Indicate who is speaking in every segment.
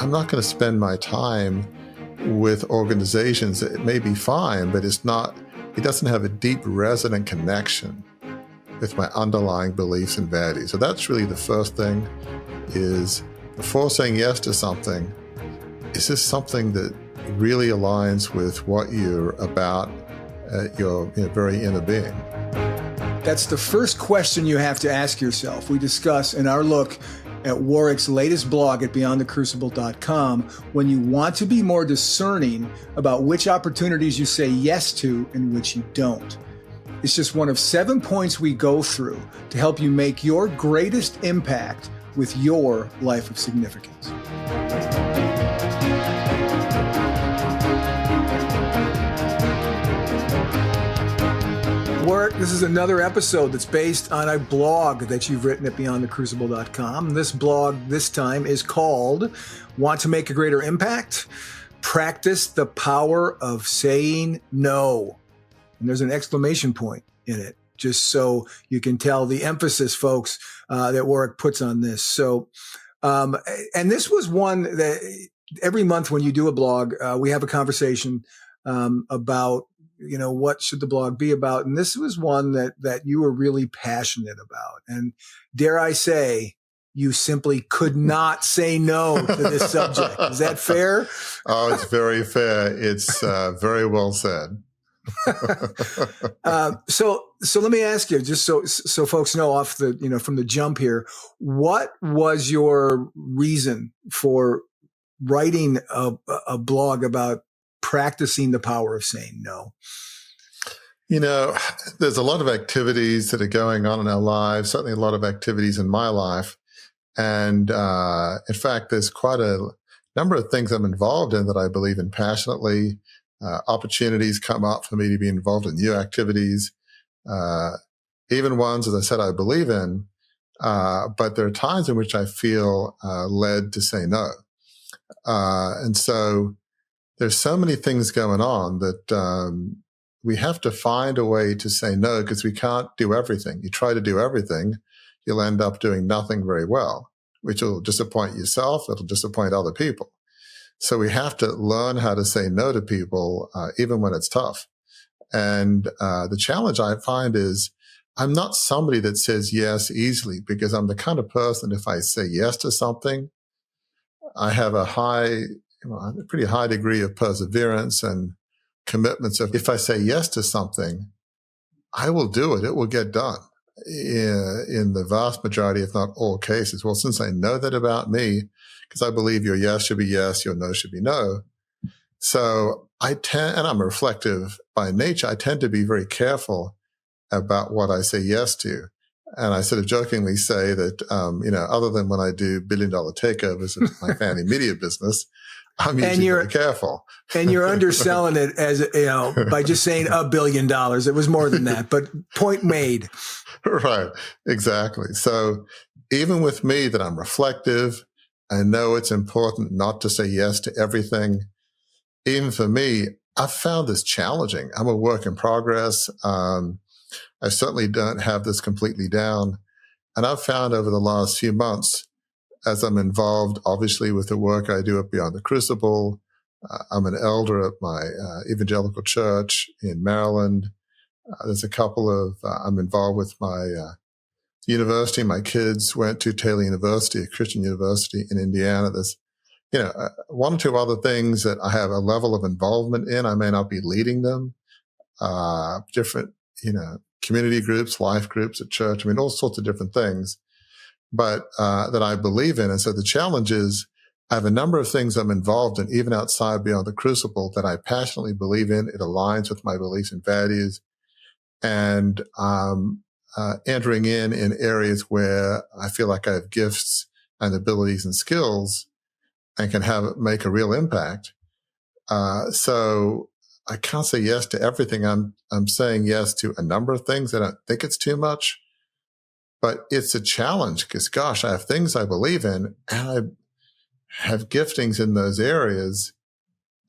Speaker 1: I'm not going to spend my time with organizations that may be fine, but it doesn't have a deep resonant connection with my underlying beliefs and values. So that's really the first thing, is before saying yes to something, is this something that really aligns with what you're about at your very inner being?
Speaker 2: That's the first question you have to ask yourself. We discuss in our look at Warwick's latest blog at beyondthecrucible.com when you want to be more discerning about which opportunities you say yes to and which you don't. It's just one of 7 points we go through to help you make your greatest impact with your life of significance. Warwick, this is another episode that's based on a blog that you've written at beyondthecrucible.com. This blog this time is called Want to Make a Greater Impact? Practice the Power of Saying No. And there's an exclamation point in it, just so you can tell the emphasis, folks, that Warwick puts on this. So, and this was one that every month when you do a blog, we have a conversation about, what should the blog be about? And this was one that you were really passionate about. And dare I say, you simply could not say no to this subject. Is that fair?
Speaker 1: Oh, it's very fair. It's very well said.
Speaker 2: So let me ask you, just so folks know off the, from the jump here, what was your reason for writing a blog about practicing the power of saying no?
Speaker 1: There's a lot of activities that are going on in our lives, certainly a lot of activities in my life. And in fact, there's quite a number of things I'm involved in that I believe in passionately. Opportunities come up for me to be involved in new activities, even ones, as I said, I believe in. But there are times in which I feel led to say no. And so there's so many things going on that we have to find a way to say no, because we can't do everything. You try to do everything, you'll end up doing nothing very well, which will disappoint yourself. It'll disappoint other people. So we have to learn how to say no to people, even when it's tough. And the challenge I find is I'm not somebody that says yes easily, because I'm the kind of person, if I say yes to something, I have a pretty high degree of perseverance and commitment. So if I say yes to something, I will do it. It will get done in the vast majority, if not all cases. Well, since I know that about me, because I believe your yes should be yes, your no should be no. So and I'm reflective by nature, I tend to be very careful about what I say yes to. And I sort of jokingly say that, other than when I do billion-dollar takeovers of my family media business, I'm usually very careful.
Speaker 2: And you're underselling it as, by just saying $1 billion. It was more than that, but point made.
Speaker 1: Right. Exactly. So even with me, that I'm reflective, I know it's important not to say yes to everything. Even for me, I've found this challenging. I'm a work in progress. I certainly don't have this completely down. And I've found over the last few months, as I'm involved, obviously, with the work I do at Beyond the Crucible, I'm an elder at my evangelical church in Maryland. There's a couple of, I'm involved with my university. My kids went to Taylor University, a Christian university in Indiana. There's, one or two other things that I have a level of involvement in. I may not be leading them, different, community groups, life groups at church. All sorts of different things, but that I believe in. And so the challenge is I have a number of things I'm involved in, even outside Beyond the Crucible, that I passionately believe in. It aligns with my beliefs and values. And entering in areas where I feel like I have gifts and abilities and skills and can make a real impact. So I can't say yes to everything. I'm saying yes to a number of things. I don't think it's too much, but it's a challenge because, gosh, I have things I believe in and I have giftings in those areas.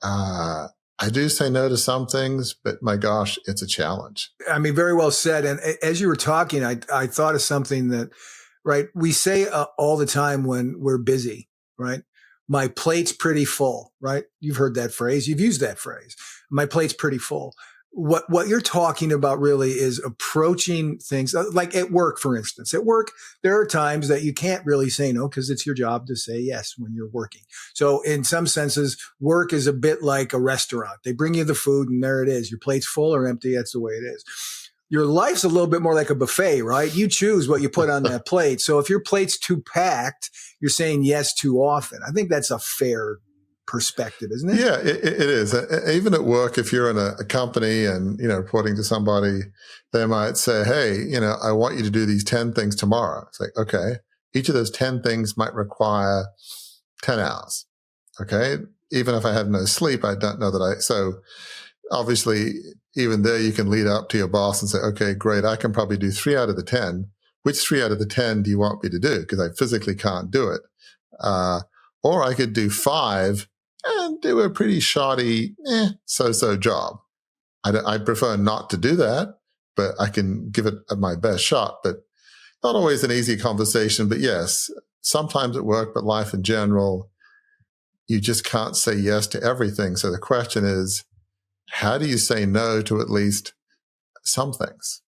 Speaker 1: I do say no to some things, but my gosh, it's a challenge.
Speaker 2: Very well said. And as you were talking, I thought of something that, right, we say all the time when we're busy, right? my plate's pretty full, right? You've heard that phrase. You've used that phrase. My plate's pretty full. What you're talking about really is approaching things like at work, for instance. At work, there are times that you can't really say no because it's your job to say yes when you're working. So in some senses, work is a bit like a restaurant. They bring you the food and there it is. Your plate's full or empty. That's the way it is. Your life's a little bit more like a buffet, right? You choose what you put on that plate. So if your plate's too packed, you're saying yes too often. I think that's a fair perspective, isn't it?
Speaker 1: Yeah, it is. Even at work, if you're in a company and, reporting to somebody, they might say, hey, I want you to do these 10 things tomorrow. It's like, okay, each of those 10 things might require 10 hours. Okay. Even if I have no sleep, I don't know so obviously even there you can lead up to your boss and say, okay, great. I can probably do 3 out of the 10. Which 3 out of the 10 do you want me to do? Because I physically can't do it. Or I could do 5 and do a pretty shoddy, so-so job. I prefer not to do that, but I can give it my best shot. But not always an easy conversation. But yes, sometimes at work, but life in general, you just can't say yes to everything. So the question is, how do you say no to at least some things,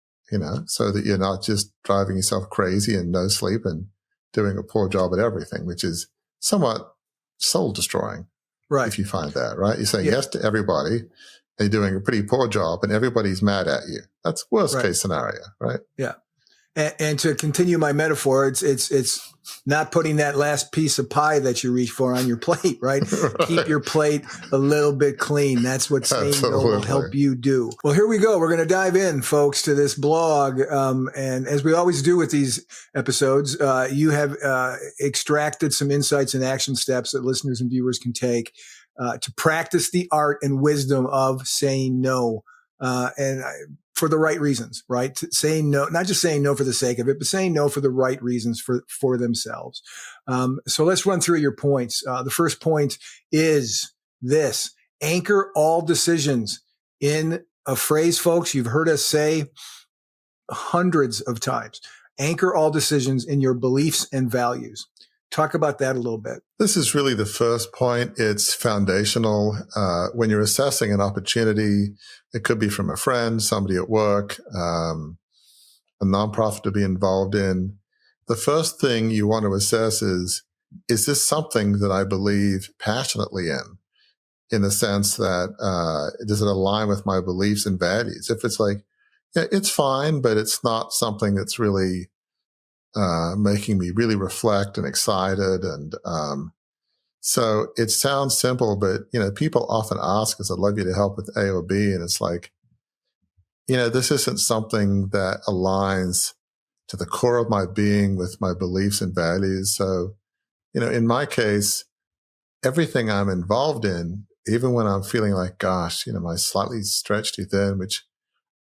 Speaker 1: so that you're not just driving yourself crazy and no sleep and doing a poor job at everything, which is somewhat soul destroying.
Speaker 2: Right.
Speaker 1: If you find that, right? You're saying yes to everybody, and you're doing a pretty poor job, and everybody's mad at you. That's worst case scenario, right?
Speaker 2: Yeah. And to continue my metaphor, it's not putting that last piece of pie that you reach for on your plate, right? Keep your plate a little bit clean. That's what saying no will help you do. Well, here we go. We're going to dive in, folks, to this blog. And as we always do with these episodes, you have extracted some insights and action steps that listeners and viewers can take to practice the art and wisdom of saying no. For the right reasons, right? Saying no, not just saying no for the sake of it, but saying no for the right reasons for themselves. So let's run through your points. The first point is this: anchor all decisions in a phrase, folks, you've heard us say hundreds of times. Anchor all decisions in your beliefs and values. Talk about that a little bit.
Speaker 1: This is really the first point. It's foundational. When you're assessing an opportunity, it could be from a friend, somebody at work, a nonprofit to be involved in. The first thing you want to assess is this something that I believe passionately in the sense that, does it align with my beliefs and values? If it's like, yeah, it's fine, but it's not something that's really making me really reflect and excited. And so it sounds simple, but, people often ask us, I'd love you to help with A or B. And it's like, this isn't something that aligns to the core of my being with my beliefs and values. So, in my case, everything I'm involved in, even when I'm feeling like, gosh, my slightly stretched too thin, which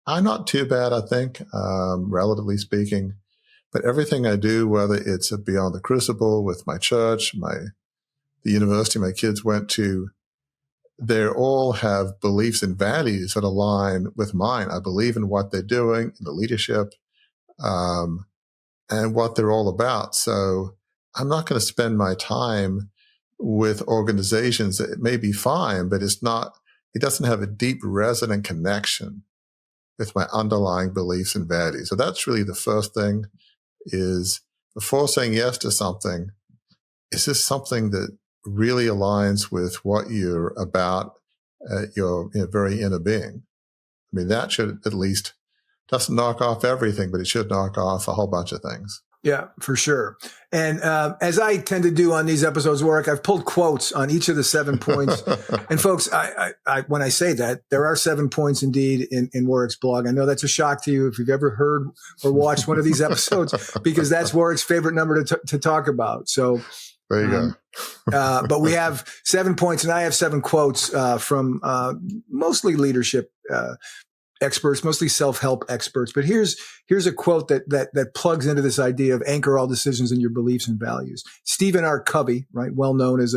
Speaker 1: I'm not too bad, I think, relatively speaking. But everything I do, whether it's beyond the Crucible with my church, the university my kids went to, they all have beliefs and values that align with mine. I believe in what they're doing, in the leadership, and what they're all about. So I'm not going to spend my time with organizations that may be fine, but it doesn't have a deep resonant connection with my underlying beliefs and values. So that's really the first thing. Is before saying yes to something, is this something that really aligns with what you're about, your very inner being? I mean, that should at least, doesn't knock off everything, but it should knock off a whole bunch of things.
Speaker 2: Yeah, for sure. And as I tend to do on these episodes of Warwick, I've pulled quotes on each of the 7 points. And folks, I when I say that, there are 7 points indeed in Warwick's blog. I know that's a shock to you if you've ever heard or watched one of these episodes, because that's Warwick's favorite number to talk about. So
Speaker 1: there you go.
Speaker 2: But we have 7 points, and I have 7 quotes from mostly leadership experts, mostly self-help experts. But here's a quote that plugs into this idea of anchor all decisions in your beliefs and values. Stephen R. Covey, right, well known as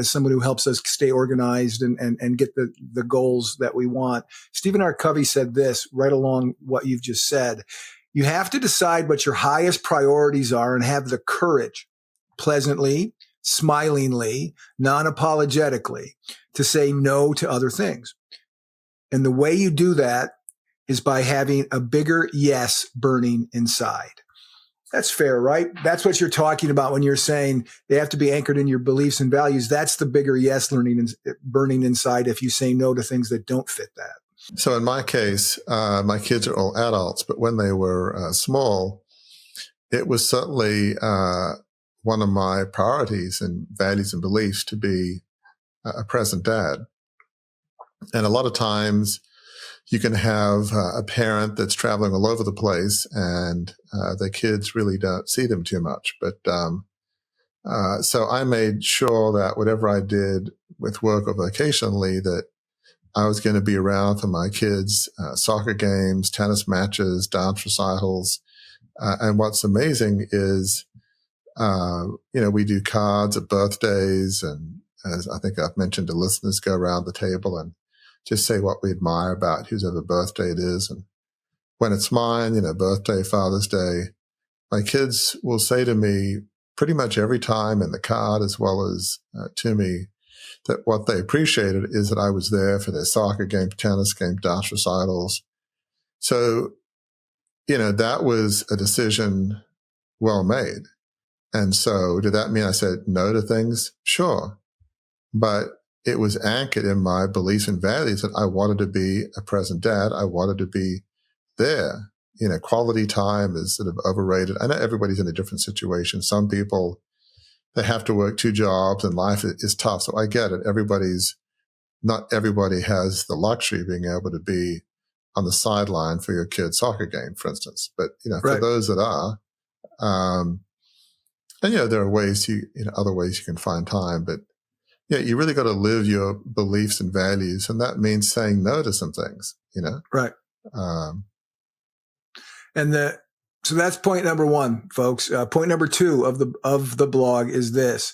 Speaker 2: someone who helps us stay organized and get the goals that we want. Stephen R. Covey said this right along what you've just said. You have to decide what your highest priorities are and have the courage, pleasantly, smilingly, non-apologetically, to say no to other things. And the way you do that is by having a bigger yes burning inside. That's fair, right? That's what you're talking about when you're saying they have to be anchored in your beliefs and values. That's the bigger yes burning inside if you say no to things that don't fit that.
Speaker 1: So in my case, my kids are all adults, but when they were small, it was certainly one of my priorities and values and beliefs to be a present dad. And a lot of times you can have a parent that's traveling all over the place and the kids really don't see them too much. But so I made sure that whatever I did with work or vocationally, that I was going to be around for my kids' soccer games, tennis matches, dance recitals. And what's amazing is, we do cards at birthdays. And as I think I've mentioned to listeners, go around the table and just say what we admire about whoever birthday it is. And when it's mine, birthday, Father's Day, my kids will say to me pretty much every time in the card, as well as to me, that what they appreciated is that I was there for their soccer game, tennis game, dance recitals. So, that was a decision well made. And so did that mean I said no to things? Sure. But it was anchored in my beliefs and values that I wanted to be a present dad. I wanted to be there. Quality time is sort of overrated. I know everybody's in a different situation. Some people, they have to work 2 jobs and life is tough. So I get it. Not everybody has the luxury of being able to be on the sideline for your kid's soccer game, for instance. But,
Speaker 2: Right.
Speaker 1: For those that are, and, there are ways other ways you can find time, but yeah, you really got to live your beliefs and values. And that means saying no to some things,
Speaker 2: Right. So that's point number 1, folks. Point number 2 of the blog is this.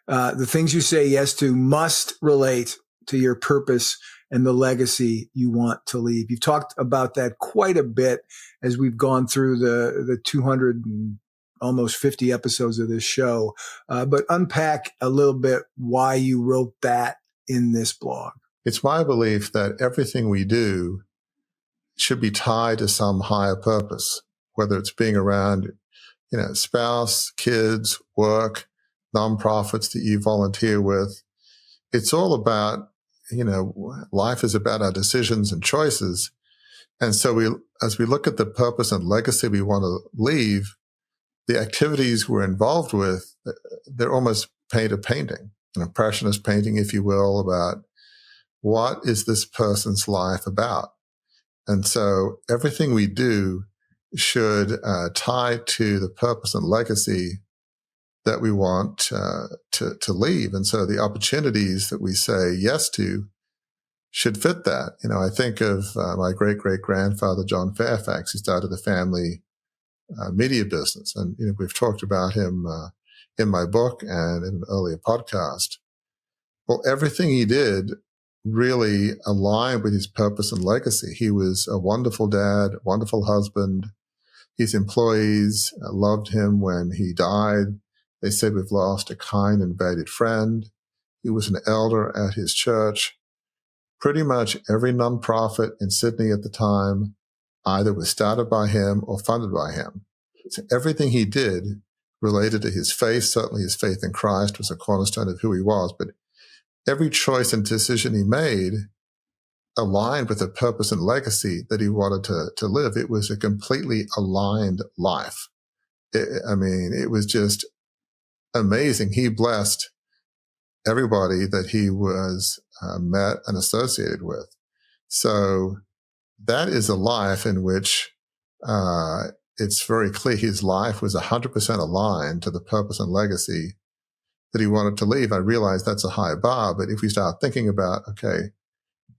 Speaker 2: The things you say yes to must relate to your purpose and the legacy you want to leave. You've talked about that quite a bit as we've gone through the 200 and almost 50 episodes of this show. But unpack a little bit why you wrote that in this blog.
Speaker 1: It's my belief that everything we do should be tied to some higher purpose, whether it's being around, spouse, kids, work, nonprofits that you volunteer with. It's all about, life is about our decisions and choices. And so as we look at the purpose and legacy we want to leave, the activities we're involved with, they're almost paint a painting, an impressionist painting, if you will, about what is this person's life about. And so everything we do should tie to the purpose and legacy that we want to leave. And so the opportunities that we say yes to should fit that. I think of my great-great-grandfather, John Fairfax, who started the family media business. And, we've talked about him in my book and in an earlier podcast. Well, everything he did really aligned with his purpose and legacy. He was a wonderful dad, wonderful husband. His employees loved him when he died. They said we've lost a kind and valued friend. He was an elder at his church. Pretty much every nonprofit in Sydney at the time either was started by him or funded by him. So everything he did related to his faith. Certainly his faith in Christ was a cornerstone of who he was, but every choice and decision he made aligned with the purpose and legacy that he wanted to live. It was a completely aligned life. It was just amazing. He blessed everybody that he was met and associated with. So that is a life in which it's very clear his life was 100% aligned to the purpose and legacy that he wanted to leave. I realize that's a high bar, but if we start thinking about, okay,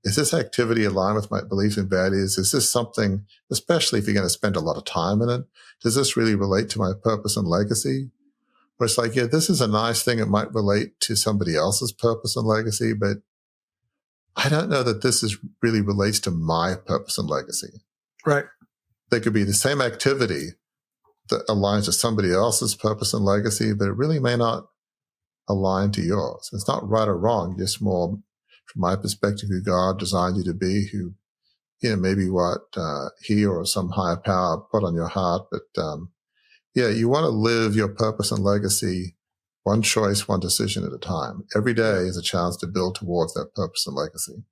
Speaker 1: is this activity aligned with my beliefs and values? Is this something, especially if you're going to spend a lot of time in it, does this really relate to my purpose and legacy? Where it's like, yeah, this is a nice thing. It might relate to somebody else's purpose and legacy, but I don't know that this really relates to my purpose and legacy.
Speaker 2: Right.
Speaker 1: They could be the same activity that aligns to somebody else's purpose and legacy, but it really may not align to yours. It's not right or wrong, just more from my perspective, who God designed you to be, who, maybe what he or some higher power put on your heart. But you want to live your purpose and legacy one choice, one decision at a time. Every day is a chance to build towards that purpose and legacy.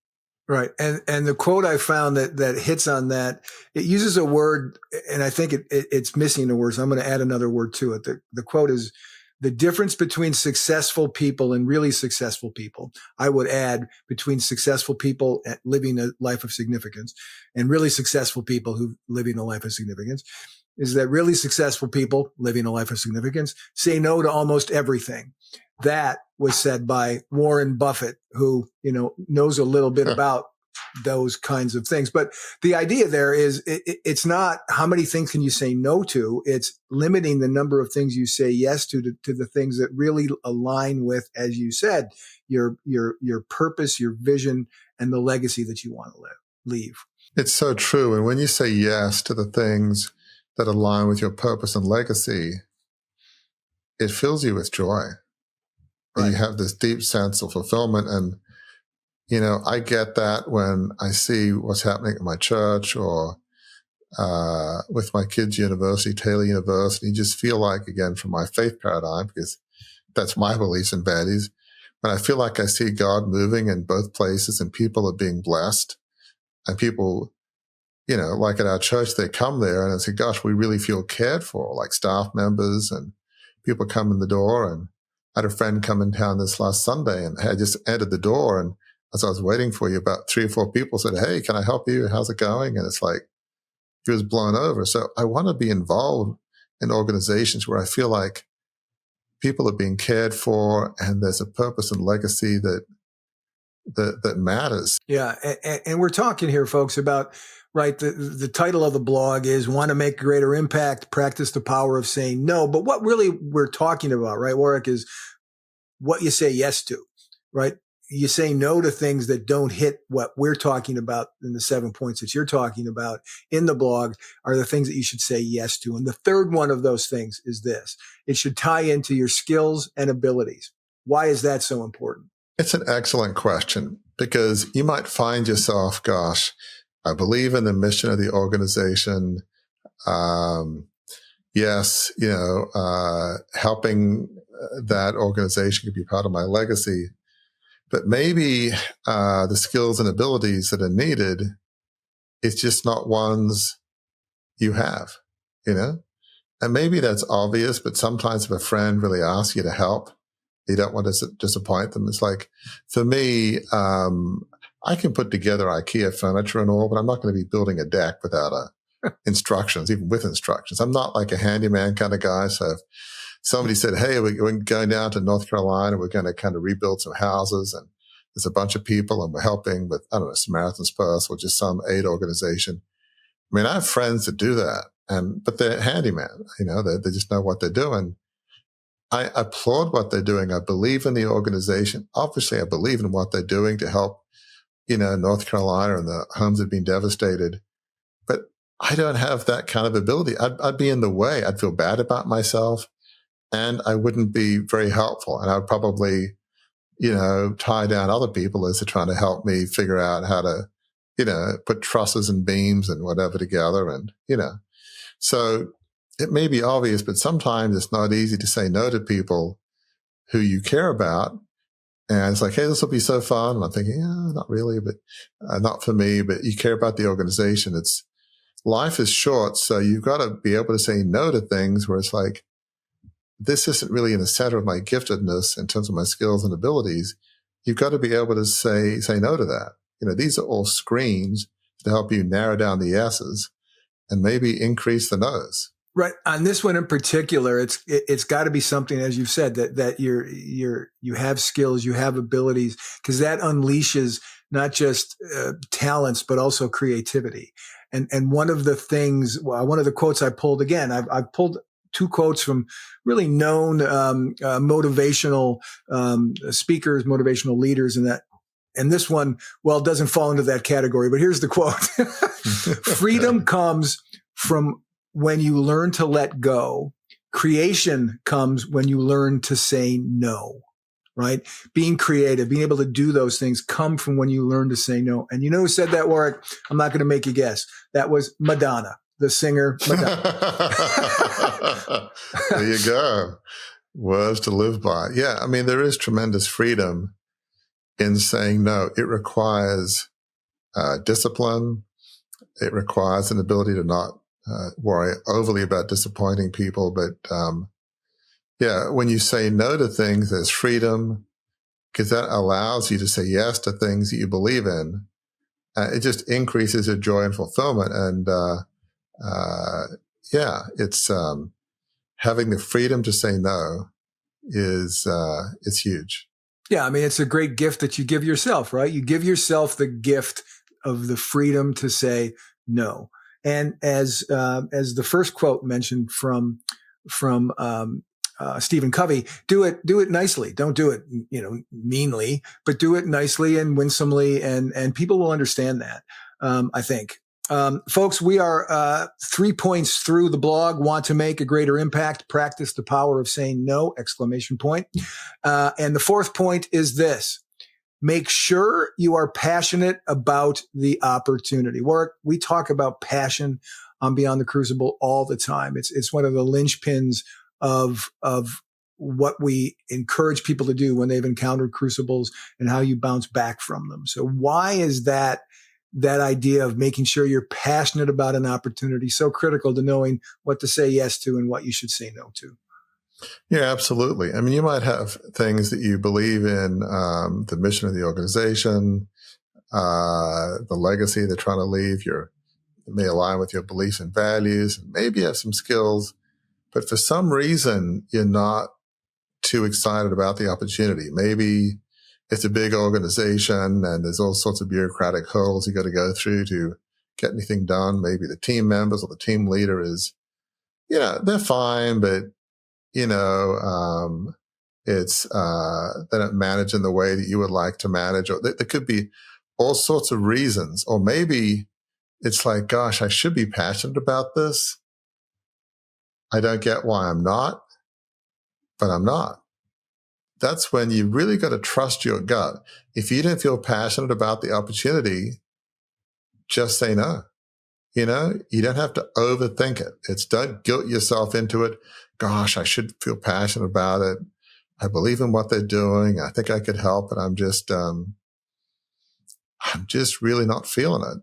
Speaker 2: Right. And the quote I found that hits on that, it uses a word, and I think it's missing a word, so I'm going to add another word to it. The quote is, the difference between successful people and really successful people. I would add between successful people at living a life of significance and really successful people who living a life of significance is that really successful people living a life of significance say no to almost everything. That was said by Warren Buffett, who, knows a little bit about those kinds of things. But the idea there is it's not how many things can you say no to. It's limiting the number of things you say yes to the things that really align with, as you said, your purpose, your vision, and the legacy that you want to leave. It's
Speaker 1: so true. And when you say yes to the things that align with your purpose and legacy, it fills you with joy. Right. You have this deep sense of fulfillment. And, I get that when I see what's happening at my church or with my kids' university, Taylor University. You just feel like, again, from my faith paradigm, because that's my beliefs and values, when I feel like I see God moving in both places and people are being blessed and people, like at our church, they come there and I say, gosh, we really feel cared for, like staff members and people come in the door. And I had a friend come in town this last Sunday and I just entered the door. And as I was waiting for you, about 3 or 4 people said, hey, can I help you? How's it going? And it's like, he was blown over. So I want to be involved in organizations where I feel like people are being cared for and there's a purpose and legacy that matters. Yeah. And we're talking here, folks, about, right, the title of the blog is Want to Make a Greater Impact, Practice the Power of Saying No. But what really we're talking about, right, Warwick, is what you say yes to, right? You say no to things that don't hit what we're talking about in the 7 points that you're talking about in the blog are the things that you should say yes to. And the third one of those things is this. It should tie into your skills and abilities. Why is that so important? It's an excellent question because you might find yourself, gosh, I believe in the mission of the organization. Yes, helping that organization could be part of my legacy. But maybe the skills and abilities that are needed, it's just not ones you have, And maybe that's obvious, but sometimes if a friend really asks you to help, you don't want to disappoint them. It's like, for me, I can put together IKEA furniture and all, but I'm not going to be building a deck without instructions, even with instructions. I'm not like a handyman kind of guy. So if somebody said, hey, we're going down to North Carolina, we're going to kind of rebuild some houses, and there's a bunch of people, and we're helping with, I don't know, Samaritan's Purse or just some aid organization. I mean, I have friends that do that, but they're handyman, they just know what they're doing. I applaud what they're doing. I believe in the organization. Obviously, I believe in what they're doing to help, North Carolina and the homes that have been devastated. But I don't have that kind of ability. I'd be in the way. I'd feel bad about myself, and I wouldn't be very helpful. And I'd probably, tie down other people as they're trying to help me figure out how to, put trusses and beams and whatever together. And, so it may be obvious, but sometimes it's not easy to say no to people who you care about. And it's like, hey, this will be so fun. And I'm thinking, yeah, not really, but not for me, but you care about the organization. Life is short. So you've got to be able to say no to things where it's like, this isn't really in the center of my giftedness in terms of my skills and abilities. You've got to be able to say no to that. These are all screens to help you narrow down the yeses and maybe increase the nos. Right. On this one in particular, it's got to be something, as you've said, that you have skills, you have abilities, because that unleashes not just talents, but also creativity. And one of the things, one of the quotes I pulled, again, I've pulled 2 quotes from really known motivational speakers, motivational leaders, and this one, well, doesn't fall into that category, but here's the quote. Freedom comes from
Speaker 2: when you learn to let go. Creation comes when you learn to say no, right? Being creative, being able to do those things come from when you learn to say no. And you know who said that, Warwick? I'm not going to make you guess. That was Madonna, the singer Madonna.
Speaker 1: There you go. Words to live by. Yeah, I mean, there is tremendous freedom in saying no. It requires discipline. It requires an ability to not worry overly about disappointing people. But yeah, when you say no to things, there's freedom because that allows you to say yes to things that you believe in. It just increases your joy and fulfillment. And yeah, it's having the freedom to say no is huge.
Speaker 2: Yeah, I mean, it's a great gift that you give yourself, right? You give yourself the gift of the freedom to say no. And as the first quote mentioned from Stephen Covey, do it nicely. Don't do it, meanly, but do it nicely and winsomely, and people will understand that. I think. Folks, we are 3 points through the blog. Want to make a greater impact? Practice the power of saying no! ! And the fourth point is this. Make sure you are passionate about the opportunity. We talk about passion on Beyond the Crucible all the time. It's one of the linchpins of what we encourage people to do when they've encountered crucibles and how you bounce back from them. So why is that idea of making sure you're passionate about an opportunity so critical to knowing what to say yes to and what you should say no to?
Speaker 1: Yeah, absolutely. I mean, you might have things that you believe in, the mission of the organization, the legacy they're trying to leave. It may align with your beliefs and values. Maybe you have some skills, but for some reason, you're not too excited about the opportunity. Maybe it's a big organization and there's all sorts of bureaucratic hurdles you got to go through to get anything done. Maybe the team members or the team leader is, they're fine, but they're not managed in the way that you would like to manage, or there could be all sorts of reasons. Or maybe it's like, gosh, I should be passionate about this. I don't get why I'm not, but I'm not. That's when you really got to trust your gut. If you don't feel passionate about the opportunity, just say no. You don't have to overthink it. Don't guilt yourself into it. Gosh, I should feel passionate about it. I believe in what they're doing. I think I could help, but I'm just really not feeling it.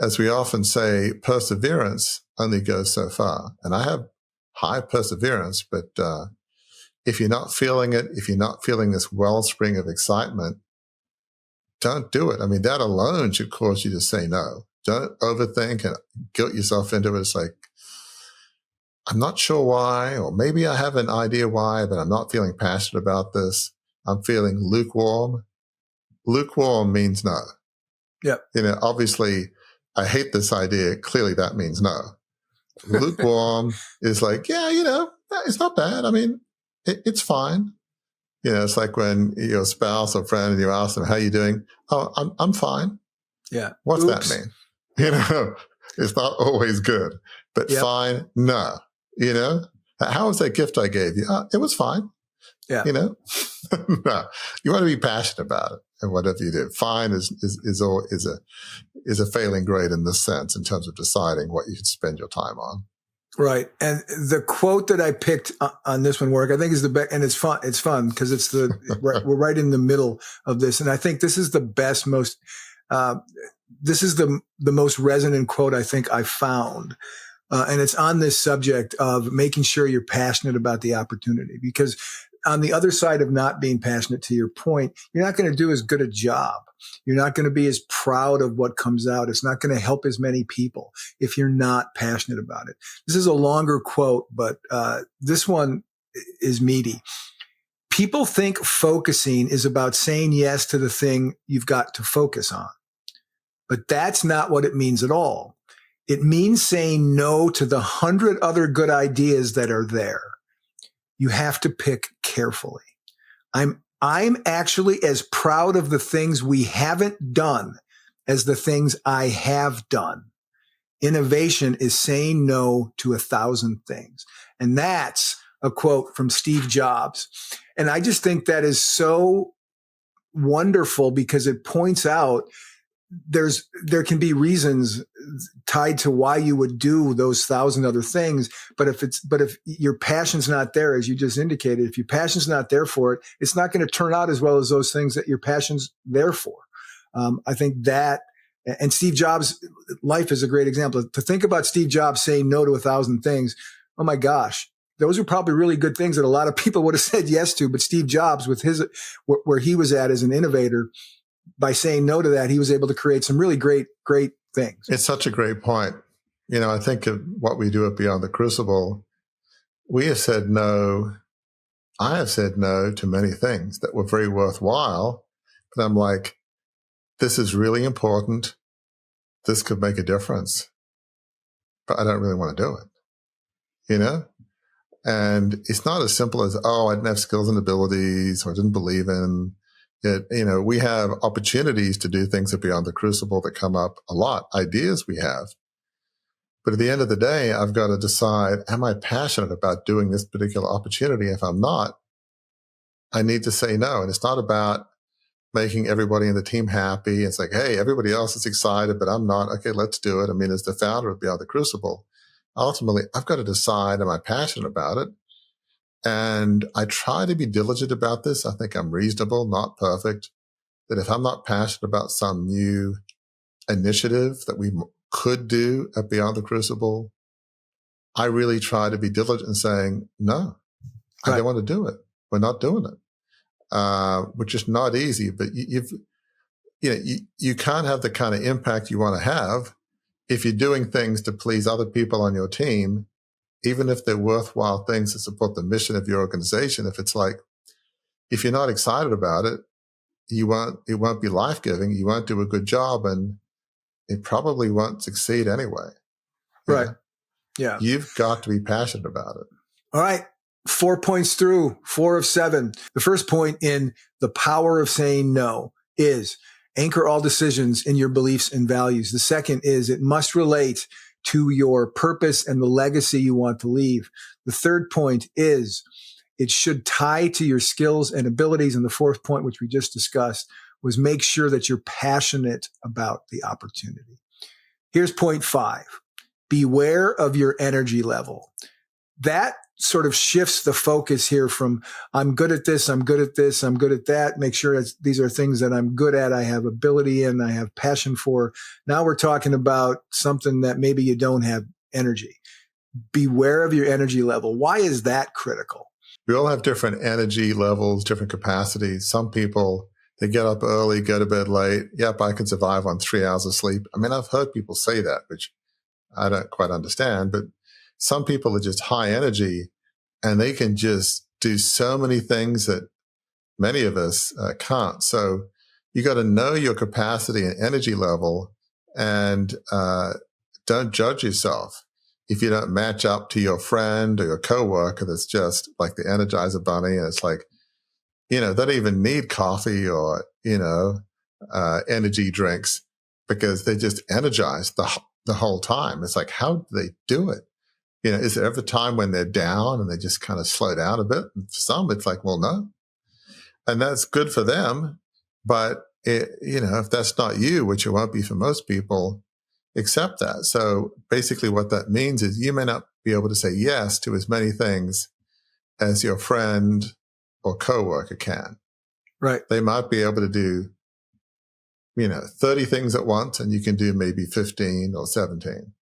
Speaker 1: As we often say, perseverance only goes so far. And I have high perseverance, but if you're not feeling it, if you're not feeling this wellspring of excitement, don't do it. I mean, that alone should cause you to say no. Don't overthink and guilt yourself into it. It's like, I'm not sure why, or maybe I have an idea why, but I'm not feeling passionate about this. I'm feeling lukewarm. Lukewarm means no.
Speaker 2: Yep.
Speaker 1: Obviously, I hate this idea. Clearly, that means no. Lukewarm is like, yeah, it's not bad. I mean, it's fine. It's like when your spouse or friend and you ask them, how are you doing? Oh, I'm fine.
Speaker 2: Yeah.
Speaker 1: What's that mean? It's not always good, but fine. No. How was that gift I gave you? It was fine.
Speaker 2: Yeah.
Speaker 1: No, you want to be passionate about it, and whatever you do, fine is a failing grade in this sense in terms of deciding what you should spend your time on.
Speaker 2: Right. And the quote that I picked on this one, Warwick, I think is the best, and it's fun. It's fun because we're right in the middle of this. And I think this is the best, this is the most resonant quote I think I found. And it's on this subject of making sure you're passionate about the opportunity, because on the other side of not being passionate, to your point, you're not going to do as good a job. You're not going to be as proud of what comes out. It's not going to help as many people if you're not passionate about it. This is a longer quote, but this one is meaty. People think focusing is about saying yes to the thing you've got to focus on. But that's not what it means at all. It means saying no to the 100 other good ideas that are there. You have to pick carefully. I'm actually as proud of the things we haven't done as the things I have done. Innovation is saying no to 1,000 things. And that's a quote from Steve Jobs. And I just think that is so wonderful because it points out there can be reasons tied to why you would do those 1,000 other things. But if your passion's not there, as you just indicated, if your passion's not there for it, it's not going to turn out as well as those things that your passion's there for. I think that, and Steve Jobs' life is a great example. To think about Steve Jobs saying no to 1,000 things, oh my gosh, those are probably really good things that a lot of people would have said yes to. But Steve Jobs, with where he was at as an innovator, by saying no to that, he was able to create some really great things.
Speaker 1: It's such a great point. I think of what we do at Beyond the Crucible. We have said no. I have said no to many things that were very worthwhile, but I'm like, this is really important. This could make a difference, but I don't really want to do it, And it's not as simple as, I didn't have skills and abilities, or I didn't believe in it. We have opportunities to do things at Beyond the Crucible that come up a lot, ideas we have. But at the end of the day, I've got to decide, am I passionate about doing this particular opportunity? If I'm not, I need to say no. And it's not about making everybody in the team happy. It's like, hey, everybody else is excited, but I'm not. Okay, let's do it. I mean, as the founder of Beyond the Crucible, ultimately, I've got to decide, am I passionate about it? And I try to be diligent about this. I think I'm reasonable, not perfect. That if I'm not passionate about some new initiative that we could do at Beyond the Crucible, I really try to be diligent in saying, no, I don't want to do it. We're not doing it. Which is not easy, but you can't have the kind of impact you want to have if you're doing things to please other people on your team, even if they're worthwhile things to support the mission of your organization. If you're not excited about it, it won't be life-giving. You won't do a good job, and it probably won't succeed anyway.
Speaker 2: Right. Yeah.
Speaker 1: You've got to be passionate about it.
Speaker 2: All right. 4 points through, 4 of 7. The first point in the power of saying no is anchor all decisions in your beliefs and values. The second is it must relate to your purpose and the legacy you want to leave. The third point is it should tie to your skills and abilities. And the fourth point, which we just discussed, was make sure that you're passionate about the opportunity. Here's point 5. Beware of your energy level. That sort of shifts the focus here from I'm good at this, I'm good at this, I'm good at that. Make sure that these are things that I'm good at, I have ability in, I have passion for. Now we're talking about something that maybe you don't have energy. Beware of your energy level. Why is that critical?
Speaker 1: We all have different energy levels, different capacities. Some people, they get up early, go to bed late. Yep, I can survive on 3 hours of sleep. I mean, I've heard people say that, which I don't quite understand, but some people are just high energy and they can just do so many things that many of us can't. So you got to know your capacity and energy level, and don't judge yourself if you don't match up to your friend or your coworker that's just like the Energizer Bunny. And it's like, they don't even need coffee or, energy drinks because they just energize the whole time. It's like, how do they do it? Is there ever a time when they're down and they just kind of slow down a bit? And for some, it's like, well, no. And that's good for them. But, if that's not you, which it won't be for most people, accept that. So basically what that means is you may not be able to say yes to as many things as your friend or coworker can.
Speaker 2: Right.
Speaker 1: They might be able to do, 30 things at once, and you can do maybe 15 or 17.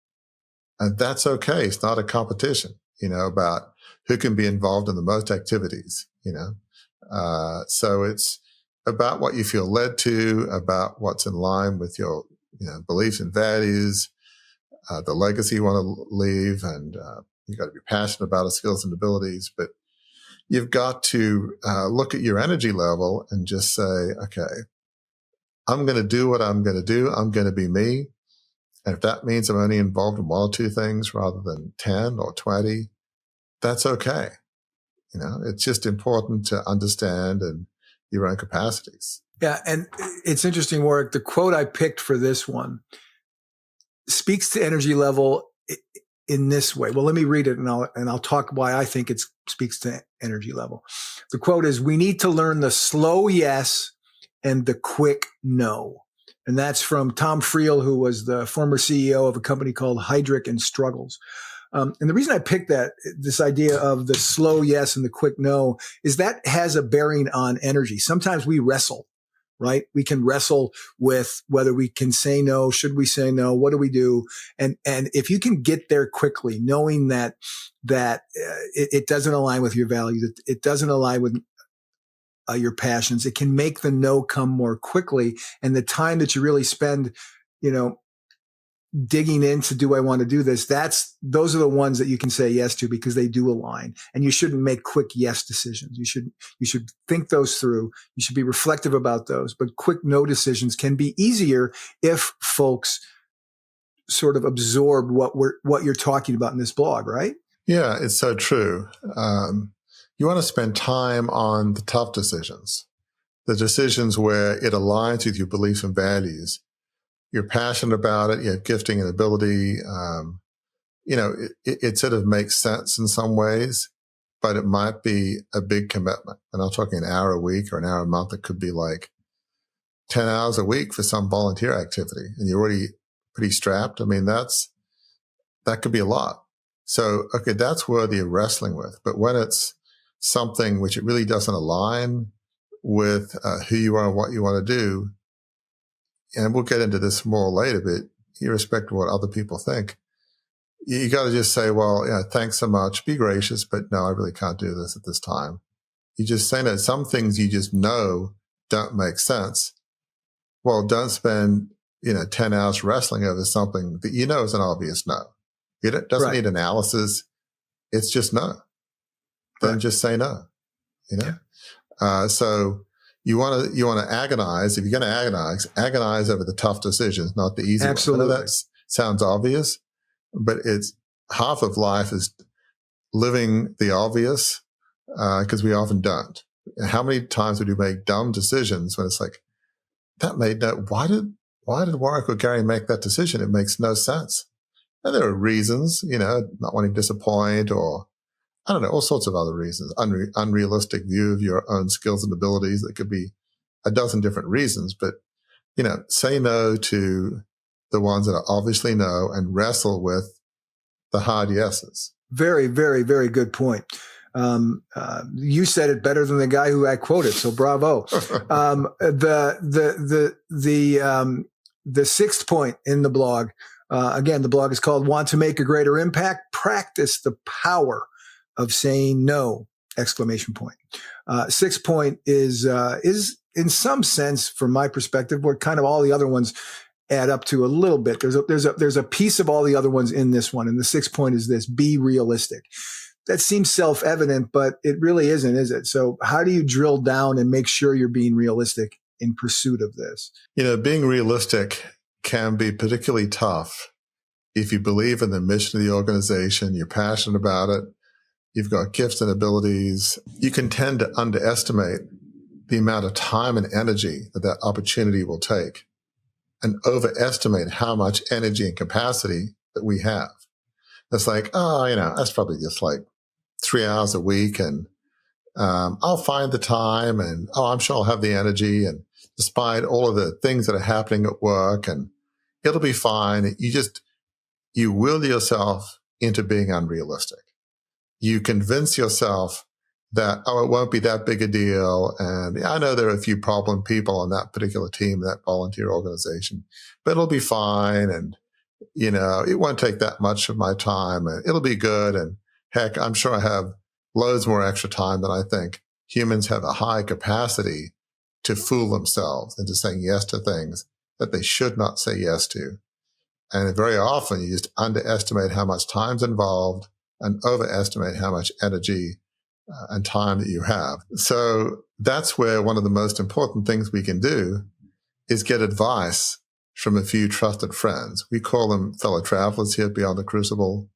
Speaker 1: And that's okay. It's not a competition, about who can be involved in the most activities, So it's about what you feel led to, about what's in line with your, beliefs and values, the legacy you want to leave, and you got to be passionate about the skills and abilities. But you've got to look at your energy level and just say, okay, I'm going to do what I'm going to do. I'm going to be me. And if that means I'm only involved in 1 or 2 things rather than 10 or 20, that's okay. It's just important to understand and your own capacities.
Speaker 2: Yeah. And it's interesting, Warwick, the quote I picked for this one speaks to energy level in this way. Well, let me read it and I'll talk why I think it speaks to energy level. The quote is, "We need to learn the slow yes and the quick no." And that's from Tom Friel, who was the former CEO of a company called Heidrick and Struggles. And the reason I picked this idea of the slow yes and the quick no, is that has a bearing on energy. Sometimes we wrestle, right? We can wrestle with whether we can say no. Should we say no? What do we do? And if you can get there quickly, knowing that it doesn't align with your values, it doesn't align with your passions, it can make the no come more quickly. And the time that you really spend, digging into, do I want to do this? Those are the ones that you can say yes to because they do align. And you shouldn't make quick yes decisions. You should think those through. You should be reflective about those. But quick no decisions can be easier if folks sort of absorb what you're talking about in this blog, right?
Speaker 1: Yeah, it's so true. You want to spend time on the tough decisions, the decisions where it aligns with your beliefs and values. You're passionate about it. You have gifting and ability. It sort of makes sense in some ways, but it might be a big commitment. And I'm talking an hour a week or an hour a month. It could be like 10 hours a week for some volunteer activity, and you're already pretty strapped. I mean, that could be a lot. So, okay, that's worthy of wrestling with. But when it's something which it really doesn't align with who you are and what you want to do, and we'll get into this more later, but irrespective of what other people think, you got to just say, well, yeah, thanks so much. Be gracious, but no, I really can't do this at this time. You just say no. Some things you just know don't make sense. Well, don't spend, 10 hours wrestling over something that you know is an obvious no. It doesn't need analysis. It's just no. Then just say no,
Speaker 2: Yeah.
Speaker 1: So you want to agonize. If you're going to agonize over the tough decisions, not the easy ones. I know that sounds obvious, but it's half of life is living the obvious, because we often don't. And how many times would you make dumb decisions when it's like, why did Warwick or Gary make that decision? It makes no sense. And there are reasons, not wanting to disappoint, or I don't know, all sorts of other reasons, unrealistic view of your own skills and abilities. That could be a dozen different reasons, but, say no to the ones that are obviously no and wrestle with the hard yeses.
Speaker 2: Very, very, very good point. You said it better than the guy who I quoted, so bravo. The sixth point in the blog, again, the blog is called "Want to Make a Greater Impact? Practice the Power of Saying No!" ! Sixth point is in some sense, from my perspective, what kind of all the other ones add up to a little bit. There's a piece of all the other ones in this one. And the sixth point is this: be realistic. That seems self-evident, but it really isn't, is it? So how do you drill down and make sure you're being realistic in pursuit of this?
Speaker 1: Being realistic can be particularly tough if you believe in the mission of the organization, you're passionate about it, you've got gifts and abilities. You can tend to underestimate the amount of time and energy that opportunity will take, and overestimate how much energy and capacity that we have. It's like, that's probably just like 3 hours a week, and I'll find the time, and I'm sure I'll have the energy, and despite all of the things that are happening at work, and it'll be fine. You will yourself into being unrealistic. You convince yourself that, it won't be that big a deal. And I know there are a few problem people on that particular team, that volunteer organization, but it'll be fine. And, it won't take that much of my time, and it'll be good. And heck, I'm sure I have loads more extra time than I think. Humans have a high capacity to fool themselves into saying yes to things that they should not say yes to. And very often you just underestimate how much time's involved and overestimate how much energy and time that you have. So that's where one of the most important things we can do is get advice from a few trusted friends. We call them fellow travelers here at Beyond the Crucible.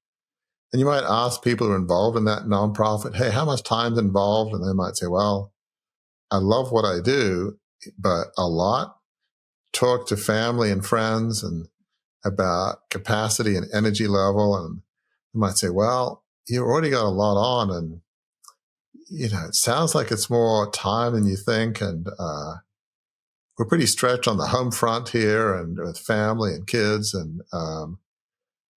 Speaker 1: And you might ask people who are involved in that nonprofit, hey, how much time's involved? And they might say, well, I love what I do, but a lot. Talk to family and friends, and about capacity and energy level. And you might say, well, you already got a lot on, and it sounds like it's more time than you think. And we're pretty stretched on the home front here and with family and kids. And I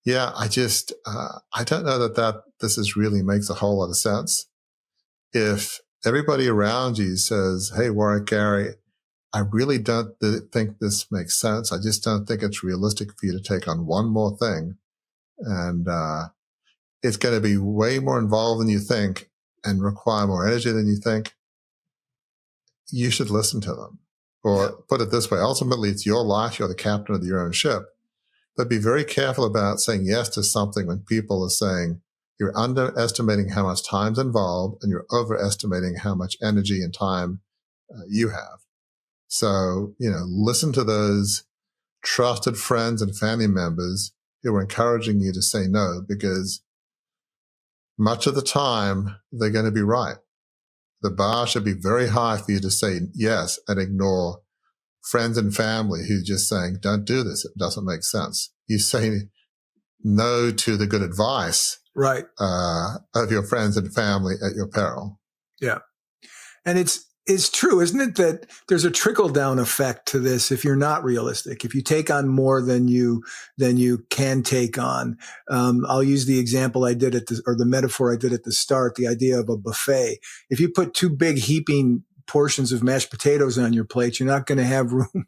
Speaker 1: don't know that this is really makes a whole lot of sense. If everybody around you says, hey, Warwick, Gary, I really don't think this makes sense. I just don't think it's realistic for you to take on one more thing. And it's going to be way more involved than you think and require more energy than you think. You should listen to them. Or put it this way, ultimately, it's your life. You're the captain of your own ship. But be very careful about saying yes to something when people are saying you're underestimating how much time's involved and you're overestimating how much energy and time you have. So, listen to those trusted friends and family members who are encouraging you to say no, because much of the time they're going to be right. The bar should be very high for you to say yes and ignore friends and family who just saying, don't do this. It doesn't make sense. You say no to the good advice
Speaker 2: right,
Speaker 1: of your friends and family at your peril.
Speaker 2: Yeah. And it's true, isn't it, that there's a trickle-down effect to this if you're not realistic. If you take on more than you can take on. I'll use the example I did or the metaphor I did at the start, the idea of a buffet. If you put two big heaping portions of mashed potatoes on your plate, you're not going to have room,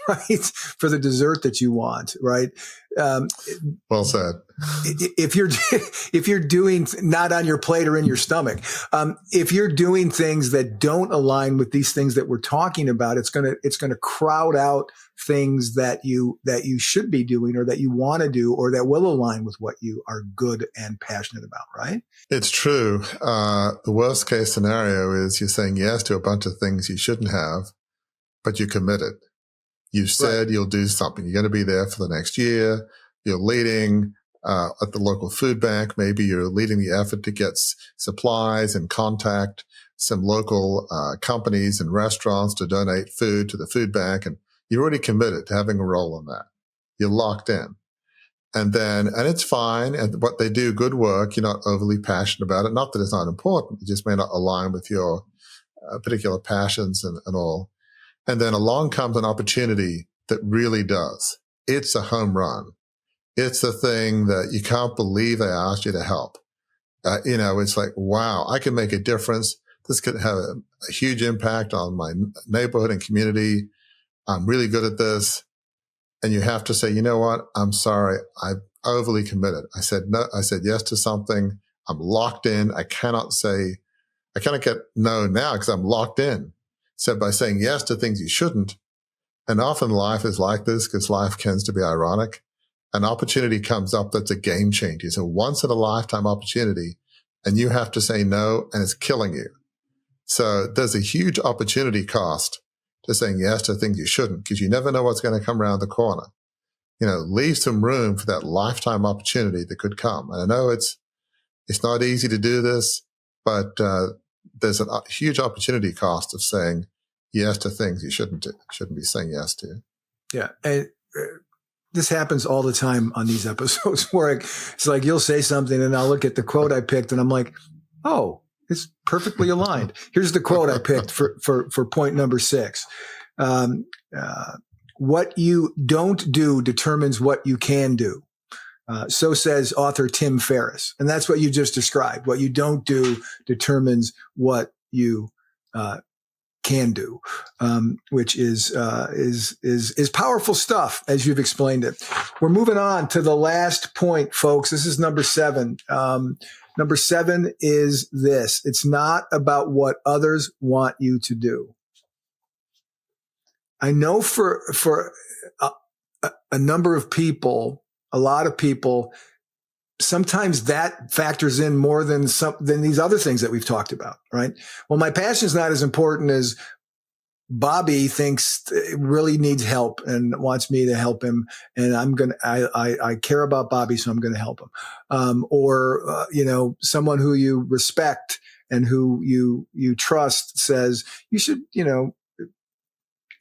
Speaker 2: right, for the dessert that you want, right?
Speaker 1: Well said.
Speaker 2: If you're doing not on your plate or in your stomach, if you're doing things that don't align with these things that we're talking about, it's gonna crowd out things that you should be doing or that you want to do or that will align with what you are good and passionate about, right?
Speaker 1: It's true. The worst case scenario is you're saying yes to a bunch of things you shouldn't have, but you're committed. You said You'll do something. You're going to be there for the next year. You're leading at the local food bank. Maybe you're leading the effort to get supplies and contact some local companies and restaurants to donate food to the food bank. And you're already committed to having a role in that. You're locked in. And it's fine. And what they do, good work. You're not overly passionate about it. Not that it's not important. It just may not align with your particular passions and all. And then along comes an opportunity that really does. It's a home run. It's the thing that you can't believe they asked you to help. It's like, wow, I can make a difference. This could have a huge impact on my neighborhood and community. I'm really good at this. And you have to say, you know what? I'm sorry. I'm overly committed. I said no. I said yes to something. I'm locked in. I cannot get no now because I'm locked in. So by saying yes to things you shouldn't, and often life is like this because life tends to be ironic, an opportunity comes up that's a game changer. It's a once in a lifetime opportunity and you have to say no and it's killing you. So there's a huge opportunity cost to saying yes to things you shouldn't because you never know what's going to come around the corner. Leave some room for that lifetime opportunity that could come. And I know it's not easy to do this, but there's a huge opportunity cost of saying yes to things you shouldn't be saying yes to.
Speaker 2: Yeah. And this happens all the time on these episodes where it's like you'll say something and I'll look at the quote I picked and I'm like, oh, it's perfectly aligned. Here's the quote I picked for point number 6. What you don't do determines what you can do. So says author Tim Ferriss. And that's what you just described. What you don't do determines what you can do, which is powerful stuff as you've explained it. We're moving on to the last point, folks. This is number 7. Number 7 is this. It's not about what others want you to do. I know for a number of people, a lot of people, sometimes that factors in more than these other things that we've talked about, right? Well, my passion is not as important as Bobby thinks really needs help and wants me to help him. And I care about Bobby, so I'm going to help him. Or someone who you respect and who you trust says you should,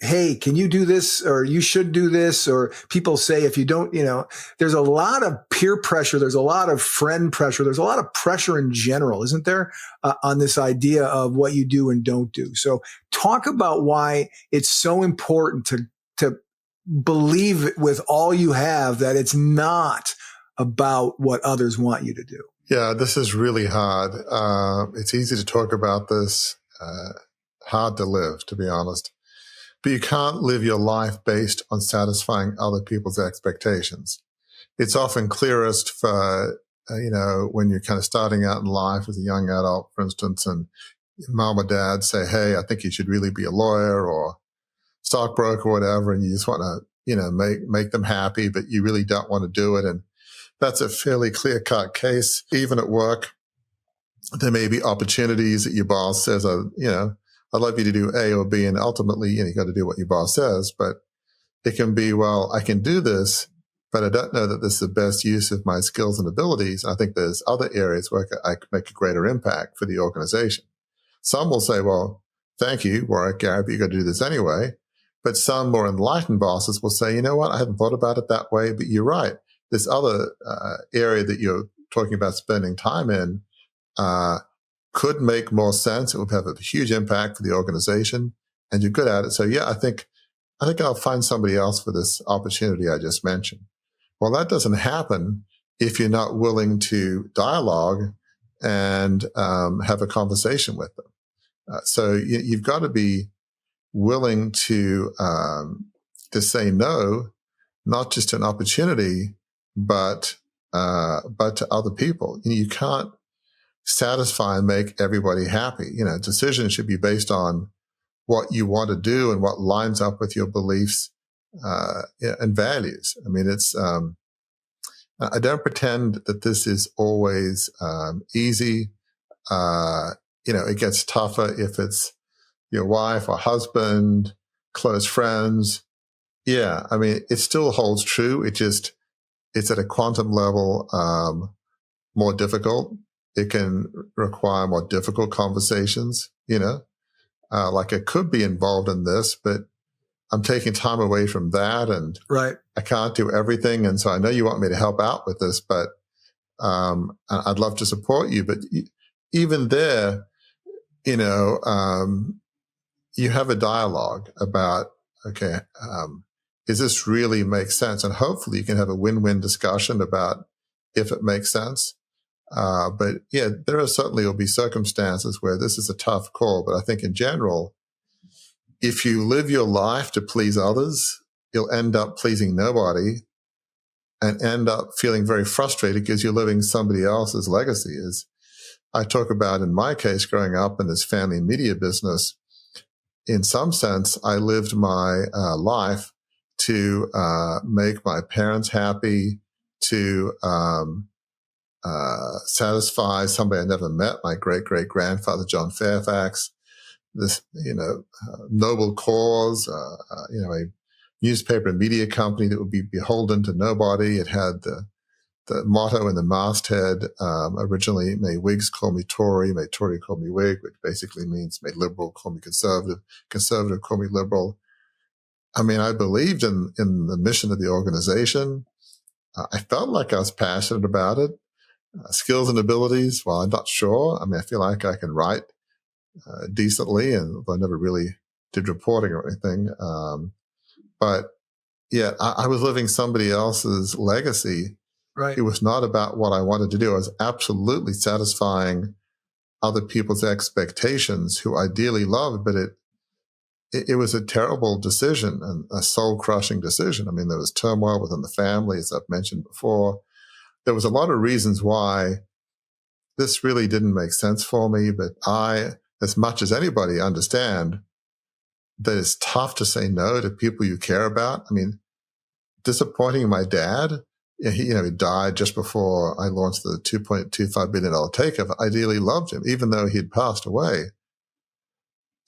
Speaker 2: hey, can you do this? Or you should do this. Or people say, if you don't, there's a lot of peer pressure. There's a lot of friend pressure. There's a lot of pressure in general, isn't there, on this idea of what you do and don't do. So talk about why it's so important to believe with all you have that it's not about what others want you to do.
Speaker 1: Yeah, this is really hard. It's easy to talk about this, hard to live, to be honest. But you can't live your life based on satisfying other people's expectations. It's often clearest for, when you're kind of starting out in life as a young adult, for instance, and mom or dad say, hey, I think you should really be a lawyer or stockbroker or whatever, and you just want to, make them happy, but you really don't want to do it. And that's a fairly clear-cut case. Even at work, there may be opportunities that your boss says, I'd love you to do A or B, and ultimately, you got to do what your boss says. But it can be, well, I can do this, but I don't know that this is the best use of my skills and abilities. I think there's other areas where I could make a greater impact for the organization. Some will say, well, thank you, Warwick, Gary, but you got to do this anyway. But some more enlightened bosses will say, you know what, I hadn't thought about it that way, but you're right. This other area that you're talking about spending time in could make more sense. It would have a huge impact for the organization, and you're good at it. So yeah, I think I'll find somebody else for this opportunity I just mentioned. Well, that doesn't happen if you're not willing to dialogue and have a conversation with them. So you've got to be willing to say no, not just to an opportunity, but to other people. You can't satisfy and make everybody happy. Decisions should be based on what you want to do and what lines up with your beliefs and values. I mean, I don't pretend that this is always easy. It gets tougher if it's your wife or husband, close friends. Yeah, I mean, it still holds true. It's at a quantum level more difficult. It can require more difficult conversations, like I could be involved in this, but I'm taking time away from that, and
Speaker 2: right.
Speaker 1: I can't do everything. And so I know you want me to help out with this, but I'd love to support you. But even there, you have a dialogue about, okay, does this really make sense? And hopefully you can have a win-win discussion about if it makes sense. But yeah, there certainly will be circumstances where this is a tough call. But I think in general, if you live your life to please others, you'll end up pleasing nobody and end up feeling very frustrated because you're living somebody else's legacy. As I talk about in my case, growing up in this family media business, in some sense, I lived my life to make my parents happy, to satisfy somebody I never met, my great-great-grandfather, John Fairfax, this, noble cause, a newspaper and media company that would be beholden to nobody. It had the motto in the masthead, originally, may Whigs call me Tory, may Tory call me Whig, which basically means may Liberal call me Conservative, Conservative call me Liberal. I mean, I believed in the mission of the organization. I felt like I was passionate about it. Skills and abilities, well, I'm not sure. I mean, I feel like I can write decently, and I never really did reporting or anything. But yeah, I was living somebody else's legacy.
Speaker 2: Right.
Speaker 1: It was not about what I wanted to do. I was absolutely satisfying other people's expectations who I dearly loved, but it was a terrible decision and a soul-crushing decision. I mean, there was turmoil within the family, as I've mentioned before. There was a lot of reasons why this really didn't make sense for me, but I, as much as anybody, understand that it's tough to say no to people you care about. I mean, disappointing my dad, he died just before I launched the $2.25 billion takeover. I dearly loved him, even though he'd passed away.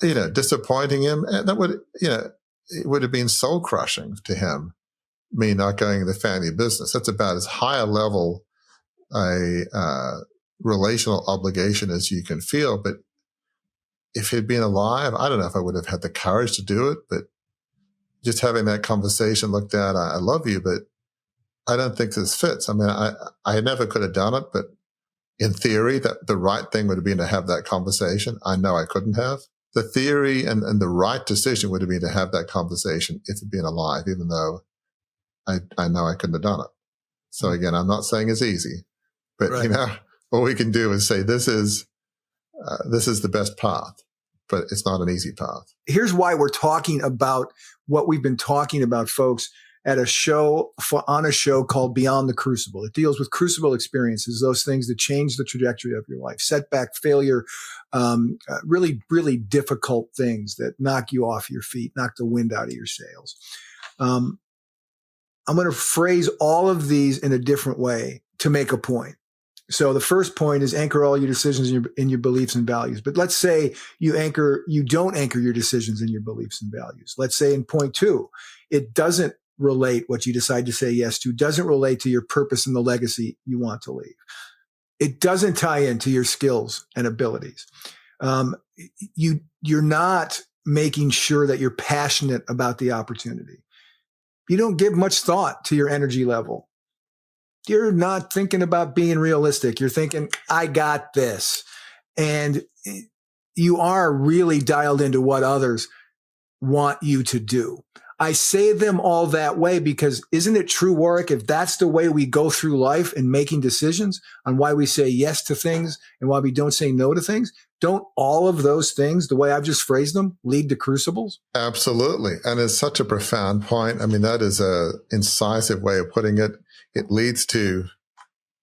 Speaker 1: Disappointing him, and that would, it would have been soul crushing to him, me not going in the family business. That's about as high a level a relational obligation as you can feel. But if he'd been alive, I don't know if I would have had the courage to do it, but just having that conversation, look, Dad, I love you, but I don't think this fits. I mean, I never could have done it, but in theory, that the right thing would have been to have that conversation. I know I couldn't have. The theory and the right decision would have been to have that conversation if it'd been alive, even though I know I couldn't have done it. So again, I'm not saying it's easy, but
Speaker 2: Right.
Speaker 1: all we can do is say this is the best path, but it's not an easy path.
Speaker 2: Here's why we're talking about what we've been talking about, folks, at on a show called Beyond the Crucible. It deals with crucible experiences, those things that change the trajectory of your life, setback, failure, really, really difficult things that knock you off your feet, knock the wind out of your sails. I'm going to phrase all of these in a different way to make a point. So the first point is anchor all your decisions in your beliefs and values. But let's say you don't anchor your decisions in your beliefs and values. Let's say in point 2, it doesn't relate, what you decide to say yes to doesn't relate to your purpose and the legacy you want to leave. It doesn't tie into your skills and abilities. You're not making sure that you're passionate about the opportunity. You don't give much thought to your energy level. You're not thinking about being realistic. You're thinking, I got this. And you are really dialed into what others want you to do. I say them all that way because isn't it true, Warwick, if that's the way we go through life in making decisions on why we say yes to things and why we don't say no to things, don't all of those things, the way I've just phrased them, lead to crucibles?
Speaker 1: Absolutely. And it's such a profound point. I mean, that is a incisive way of putting it. It leads to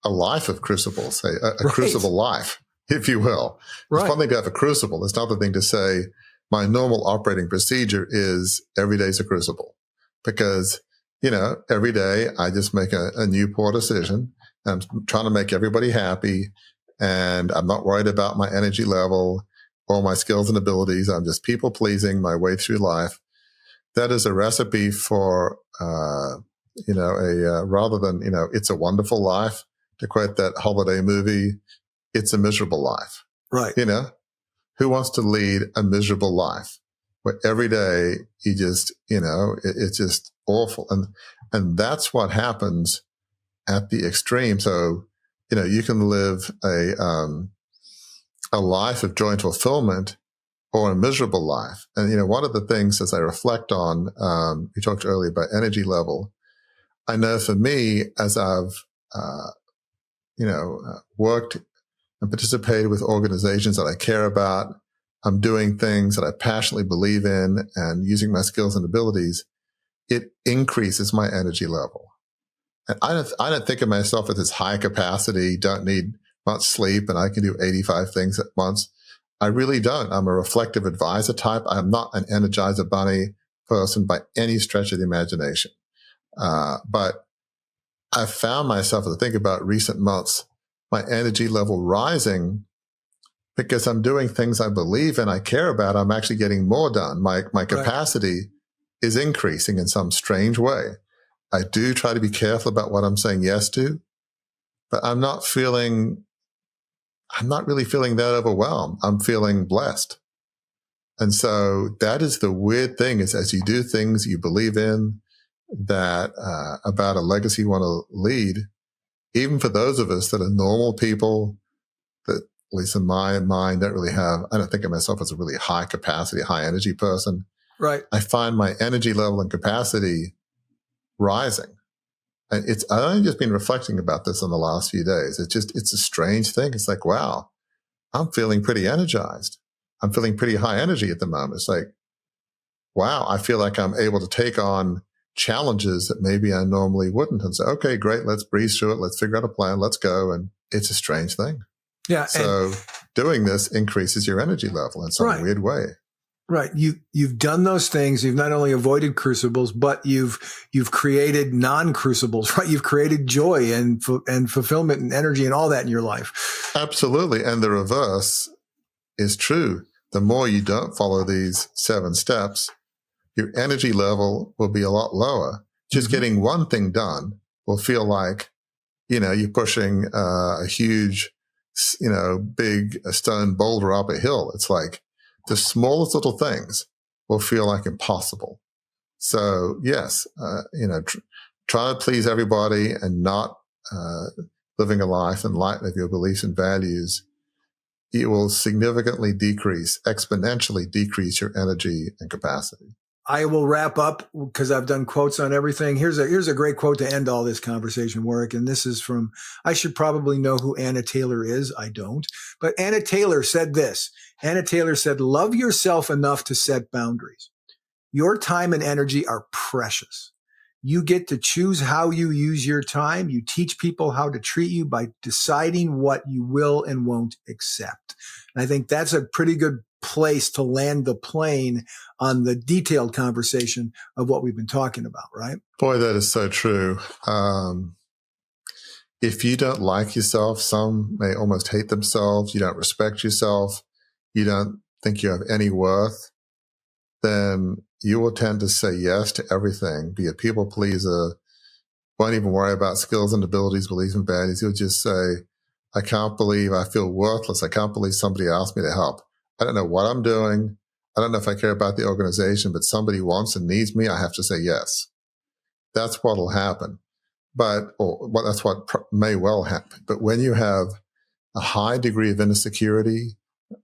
Speaker 1: a life of crucibles, a crucible life, if you will. It's one thing to have a crucible. It's another thing to say, my normal operating procedure is every day is a crucible. Because, every day I just make a new poor decision. I'm trying to make everybody happy. And I'm not worried about my energy level or my skills and abilities. I'm just people pleasing my way through life. That is a recipe for, rather than, it's a wonderful life, to quote that holiday movie, it's a miserable life.
Speaker 2: Right.
Speaker 1: Who wants to lead a miserable life where every day you just, it's just awful. And that's what happens at the extreme. So, you can live a life of joy and fulfillment or a miserable life. And, one of the things as I reflect on, you talked earlier about energy level. I know for me, as I've, worked and participated with organizations that I care about, I'm doing things that I passionately believe in and using my skills and abilities, it increases my energy level. And I don't think of myself as this high capacity, don't need much sleep, and I can do 85 things at once. I really don't. I'm a reflective advisor type. I'm not an Energizer Bunny person by any stretch of the imagination. But I found myself, as I think about recent months, my energy level rising because I'm doing things I believe in, I care about. I'm actually getting more done. My capacity is increasing in some strange way. I do try to be careful about what I'm saying yes to, but I'm not really feeling that overwhelmed. I'm feeling blessed. And so that is the weird thing, is as you do things you believe in, that about a legacy you want to lead, even for those of us that are normal people that, at least in my mind, I don't think of myself as a really high capacity, high energy person.
Speaker 2: Right.
Speaker 1: I find my energy level and capacity rising. And I've only just been reflecting about this in the last few days. It's a strange thing. It's like, wow, I'm feeling pretty energized. I'm feeling pretty high energy at the moment. It's like, wow, I feel like I'm able to take on challenges that maybe I normally wouldn't, and say, okay, great, let's breeze through it. Let's figure out a plan. Let's go. And it's a strange thing.
Speaker 2: Yeah.
Speaker 1: So doing this increases your energy level in some weird way.
Speaker 2: Right. You've done those things. You've not only avoided crucibles, but you've created non-crucibles, right? You've created joy and fulfillment and energy and all that in your life.
Speaker 1: Absolutely. And the reverse is true. The more you don't follow these 7 steps, your energy level will be a lot lower. Just getting one thing done will feel like, you're pushing a huge, big stone boulder up a hill. It's like the smallest little things will feel like impossible. So yes, try to please everybody and not living a life in light of your beliefs and values, it will significantly exponentially decrease your energy and capacity.
Speaker 2: I will wrap up because I've done quotes on everything. Here's a great quote to end all this conversation, Warwick. And this is from, I should probably know who Anna Taylor is. I don't. But Anna Taylor said this. Anna Taylor said, love yourself enough to set boundaries. Your time and energy are precious. You get to choose how you use your time. You teach people how to treat you by deciding what you will and won't accept. And I think that's a pretty good place to land the plane on the detailed conversation of what we've been talking about, right?
Speaker 1: Boy, that is so true. If you don't like yourself, some may almost hate themselves, you don't respect yourself, you don't think you have any worth, then you will tend to say yes to everything, be a people pleaser, won't even worry about skills and abilities, beliefs and values. You'll just say, I can't believe I feel worthless. I can't believe somebody asked me to help. I don't know what I'm doing. I don't know if I care about the organization, but somebody wants and needs me. I have to say yes. That's what will happen. That's what may well happen. But when you have a high degree of insecurity,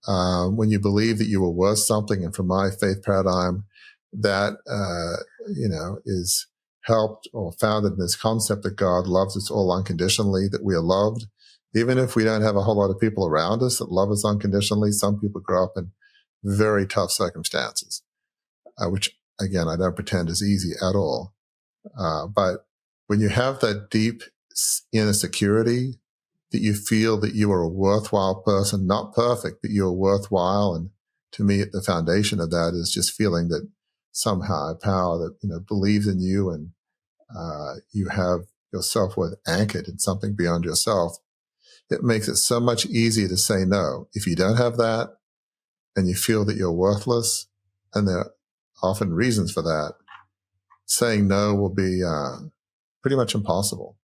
Speaker 1: when you believe that you are worth something, and from my faith paradigm, that is helped or founded in this concept that God loves us all unconditionally, that we are loved, even if we don't have a whole lot of people around us that love us unconditionally. Some people grow up in very tough circumstances, which again I don't pretend is easy at all. But when you have that deep inner security, that you feel that you are a worthwhile person, not perfect, but you're worthwhile. And to me, the foundation of that is just feeling that somehow a power that, believes in you, and you have your self-worth anchored in something beyond yourself. It makes it so much easier to say no. If you don't have that and you feel that you're worthless, and there are often reasons for that, saying no will be pretty much impossible.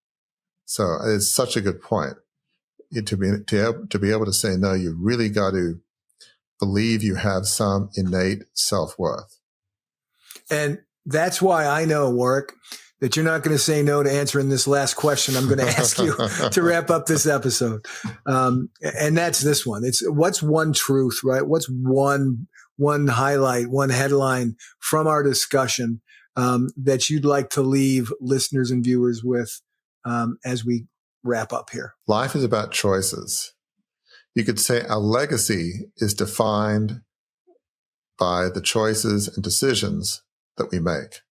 Speaker 1: So it's such a good point. To be able to say no, you really got to believe you have some innate self-worth. And
Speaker 2: that's why I know, Warwick, that you're not going to say no to answering this last question I'm going to ask you to wrap up this episode. And that's this one. It's what's one truth, right? What's one highlight, one headline from our discussion that you'd like to leave listeners and viewers with as we wrap up here?
Speaker 1: Life is about choices. You could say our legacy is defined by the choices and decisions that we make.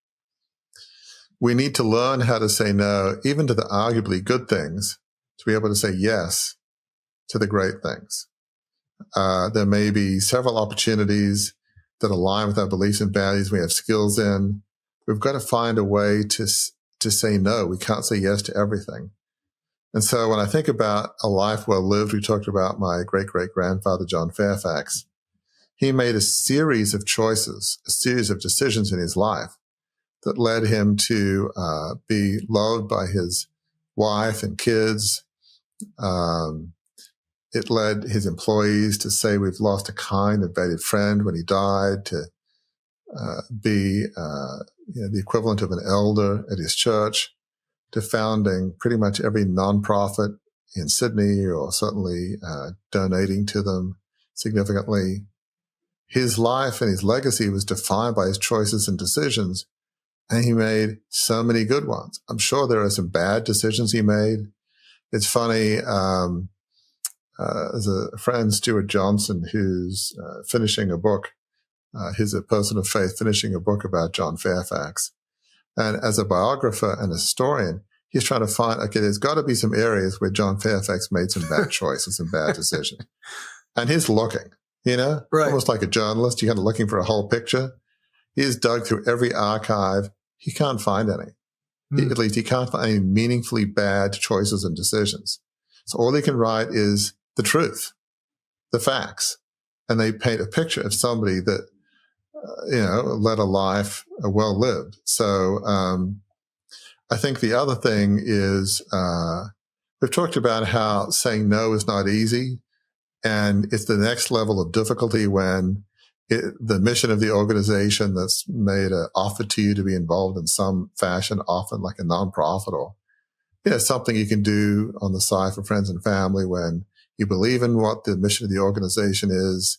Speaker 1: We need to learn how to say no, even to the arguably good things, to be able to say yes to the great things. There may be several opportunities that align with our beliefs and values we have skills in. We've got to find a way to say no. We can't say yes to everything. And so when I think about a life well lived, we talked about my great-great-grandfather, John Fairfax. He made a series of choices, a series of decisions in his life that led him to be loved by his wife and kids. It led his employees to say, we've lost a kind and valued friend when he died, to be the equivalent of an elder at his church, to founding pretty much every nonprofit in Sydney, or certainly donating to them significantly. His life and his legacy was defined by his choices and decisions, and he made so many good ones. I'm sure there are some bad decisions he made. It's funny, there's a friend, Stuart Johnson, who's finishing a book. He's a person of faith finishing a book about John Fairfax. And as a biographer and a historian, he's trying to find, okay, there's got to be some areas where John Fairfax made some bad choices and bad decisions. And he's looking,
Speaker 2: right,
Speaker 1: almost like a journalist. You're kind of looking for a whole picture. He's dug through every archive. He can't find any. At least he can't find any meaningfully bad choices and decisions. So all he can write is the truth, the facts. And they paint a picture of somebody that, led a life well lived. So I think the other thing is we've talked about how saying no is not easy. And it's the next level of difficulty when the mission of the organization that's made an offer to you to be involved in some fashion, often like a nonprofit or something you can do on the side for friends and family when you believe in what the mission of the organization is.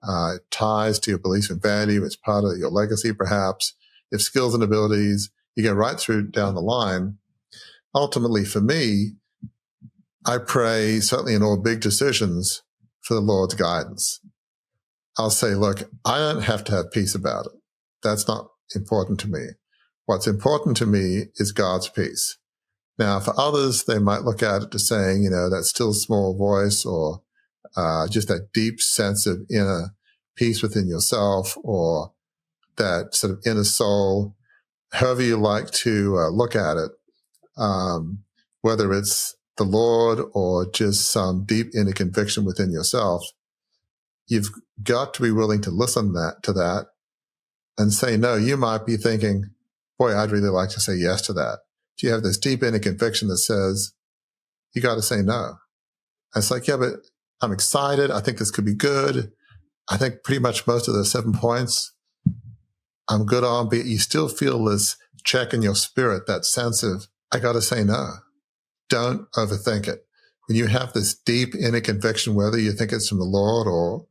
Speaker 1: It ties to your beliefs and value. It's part of your legacy, perhaps. You have skills and abilities. You get right through down the line. Ultimately, for me, I pray, certainly in all big decisions, for the Lord's guidance. I'll say, look, I don't have to have peace about it. That's not important to me. What's important to me is God's peace. Now, for others, they might look at it to saying, that still small voice or just that deep sense of inner peace within yourself or that sort of inner soul, however you like to look at it, whether it's the Lord or just some deep inner conviction within yourself, you've got to be willing to listen to that and say no. You might be thinking, boy, I'd really like to say yes to that. Do you have this deep inner conviction that says, you got to say no? And it's like, yeah, but I'm excited. I think this could be good. I think pretty much most of the 7 points I'm good on, but you still feel this check in your spirit, that sense of, I got to say no. Don't overthink it. When you have this deep inner conviction, whether you think it's from the Lord or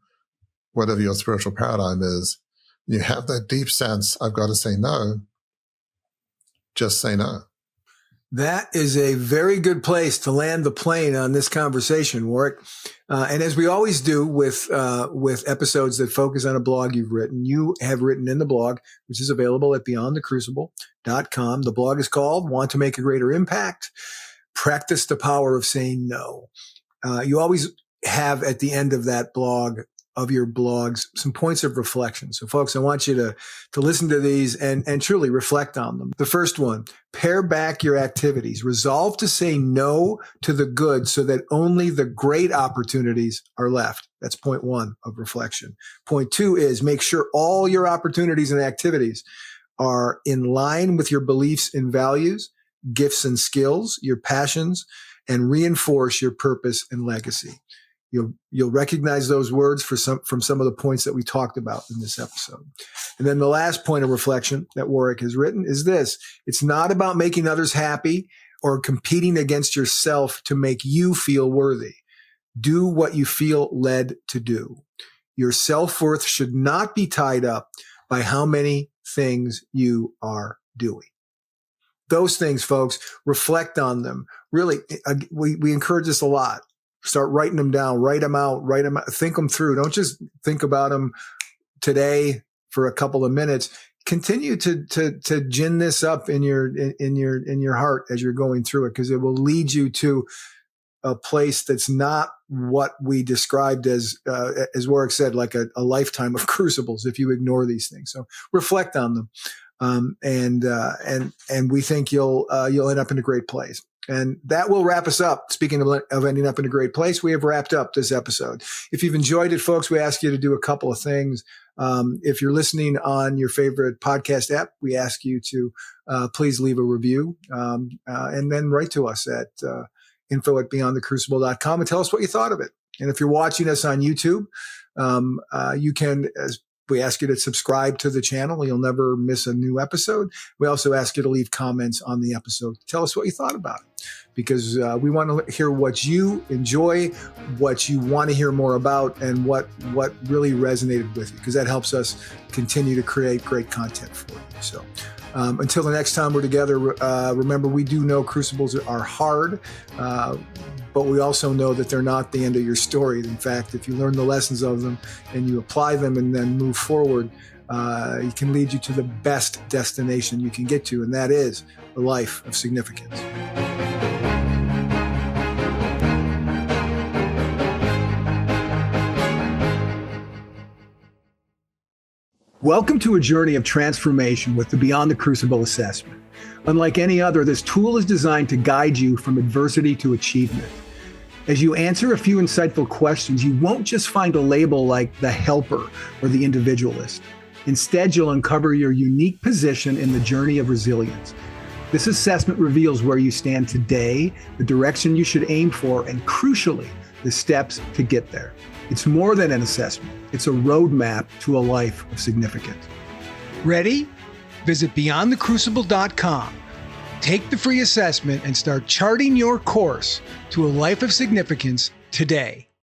Speaker 1: whatever your spiritual paradigm is, you have that deep sense, I've got to say no, just say no.
Speaker 2: That is a very good place to land the plane on this conversation, Warwick. And as we always do with episodes that focus on a blog you've written, you have written in the blog, which is available at beyondthecrucible.com. The blog is called Want to Make a Greater Impact? Practice the Power of Saying No. You always have at the end of that blog, of your blogs, some points of reflection. So folks, I want you to listen to these and truly reflect on them. The first one, pare back your activities. Resolve to say no to the good so that only the great opportunities are left. That's point one of reflection. Point two is make sure all your opportunities and activities are in line with your beliefs and values, gifts and skills, your passions, and reinforce your purpose and legacy. You'll recognize those words from some of the points that we talked about in this episode. And then the last point of reflection that Warwick has written is this. It's not about making others happy or competing against yourself to make you feel worthy. Do what you feel led to do. Your self-worth should not be tied up by how many things you are doing. Those things, folks, reflect on them. Really, we encourage this a lot. Start writing them down, write them out, think them through. Don't just think about them today for a couple of minutes. Continue to gin this up in your heart as you're going through it, because it will lead you to a place that's not what we described as Warwick said, like a lifetime of crucibles if you ignore these things. So reflect on them. And we think you'll end up in a great place. And that will wrap us up. Speaking of ending up in a great place, we have wrapped up this episode. If you've enjoyed it, folks, we ask you to do a couple of things. If you're listening on your favorite podcast app, we ask you to please leave a review and then write to us at info@beyondthecrucible.com and tell us what you thought of it. And if you're watching us on YouTube, you can, we ask you to subscribe to the channel. You'll never miss a new episode. We also ask you to leave comments on the episode. Tell us what you thought about it, because we want to hear what you enjoy, what you want to hear more about, and what really resonated with you, because that helps us continue to create great content for you. So until the next time we're together, remember, we do know crucibles are hard, but we also know that they're not the end of your story. In fact, if you learn the lessons of them and you apply them and then move forward, it can lead you to the best destination you can get to, and that is a life of significance. Welcome to a journey of transformation with the Beyond the Crucible assessment. Unlike any other, this tool is designed to guide you from adversity to achievement. As you answer a few insightful questions, you won't just find a label like the helper or the individualist. Instead, you'll uncover your unique position in the journey of resilience. This assessment reveals where you stand today, the direction you should aim for, and crucially, the steps to get there. It's more than an assessment. It's a roadmap to a life of significance.
Speaker 3: Ready? Visit beyondthecrucible.com. Take the free assessment and start charting your course to a life of significance today.